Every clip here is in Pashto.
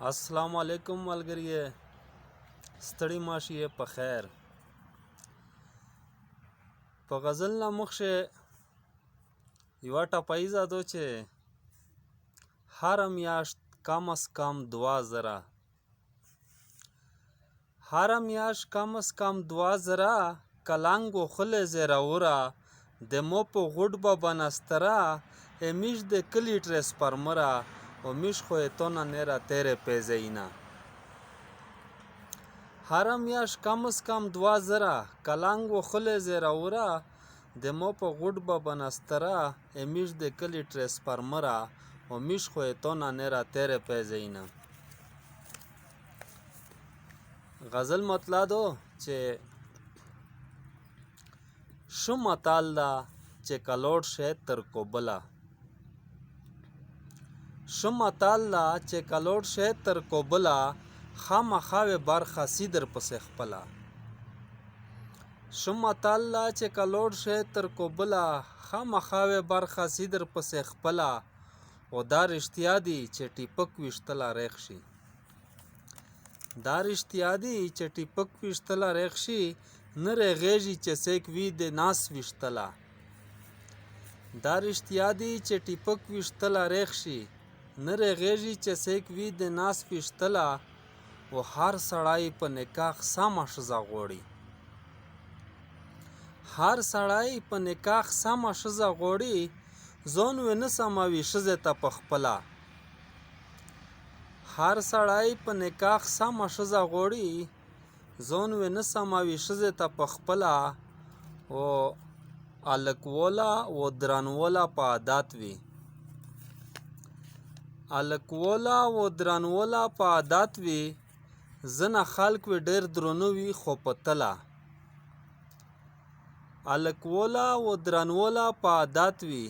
अस्सलाम वालेकुम मलगरिए ستړي ماشي په خیر په غزل نه مخشه یوه ټپایزه ده چې هره میاشت کم از کم 2000 هره میاشت کم از کم 2000 کلنګ وخله زیراوره د مو په غوډ به بنستره امیش د کلی ټرانسفارمره و میش خویتونه نیره تیره پیزینه هره میاشت کم از کم 2000 کلنګ وخله زیراوره د مو په غوډ به بنستره امیش د کلی ټرانسفارمره و میش خویتونه نیره تیره پیزینه غزل مطلع دو چې شو متال ده چې کلوډ شي تر کوبله شو متال ده چې کلوډ شي تر کوبله خامخاوې برخه سي در پسې خپله شو متال ده چې کلوډ شي تر کوبله خامخاوې برخه سي در پسې خپله او دا رښتیا دي چې ټیپک ویشتله ریخ شي دا رښتیا دي چې ټیپک ویشتله ریخ شي نه رغېږي چې سیک وي د ناس ویشتله دا رښتیا دي چې ټیپک ویشتله ریخ شي نه رغېږي چې سیک وي د ناس ویشتله و هر سړی په نکاح سمه ښځه غواړي هر سړی په نکاح سمه ښځه غواړي ځان وې نه سموي ښځې ته په خپله هر سړی په نکاح سمه ښځه غواړي ځان وې نه سموي ښځې ته په خپله و الکوله و درنوله په عادت وي الکوله و درنوله په عادت وي ځنه خلک وي ډېر درنه وي خو په تله الکوله و درنوله په عادت وي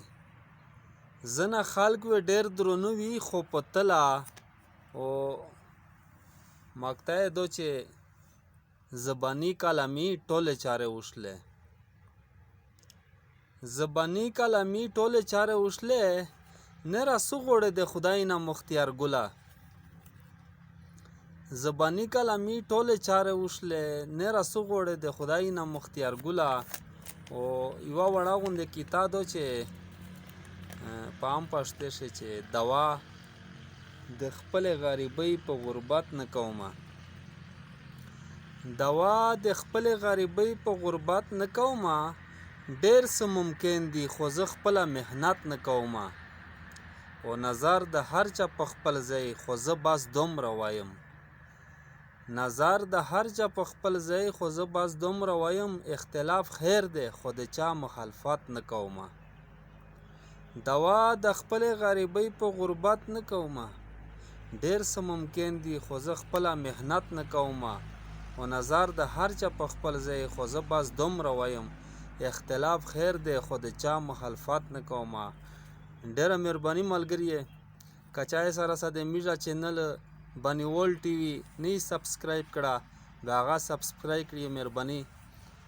ځنه خلک وي ډېر درنه وي خو په تله او مقطع دو چې زبانی کلمی ټوله چاره وشله زبانی کلمی ټوله چاره وشله نه راسو غوړه د خدای نه مختیار ګله زبانی کلمی ټوله چاره وشله نه راسو غوړه د خدای نه مختیار ګله او یوه وړه غوندې کتاب دو چې په عام پښتو شي چې دوا د خپل غریبۍ په غربت نه کومه دوا د خپل غریبۍ په غربت نه کومه ډېر څه ممکن دي خو زه خپله محنت نه کومه او نظر د هر چا په خپل ځای خو زه بس دومره وایم نظر د هر چا په خپل ځای خو زه بس دومره وایم اختلاف خیر دی خو د چا مخالفت نه کومه دوا د خپل غریبۍ په غربت نه کومه ډېر څه ممکن دي خو زه خپله محنت نه کومه او نظر د هر چا په خپل ځای خو زه بس دومره وایم اختلاف خیر دی خو د چا مخالفت نه کومه ډېره مهرباني ملګریه که چا یې سره د میژه چینل بنیول ټي وي نه یې سبسکرایب کړه د هغه سبسکرایب کړئ مهرباني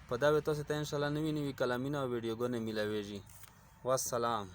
په دا وې تاسو ته انشاءالله نوي نوي کلامونه او ویډیوګانې میلاویږي والسلام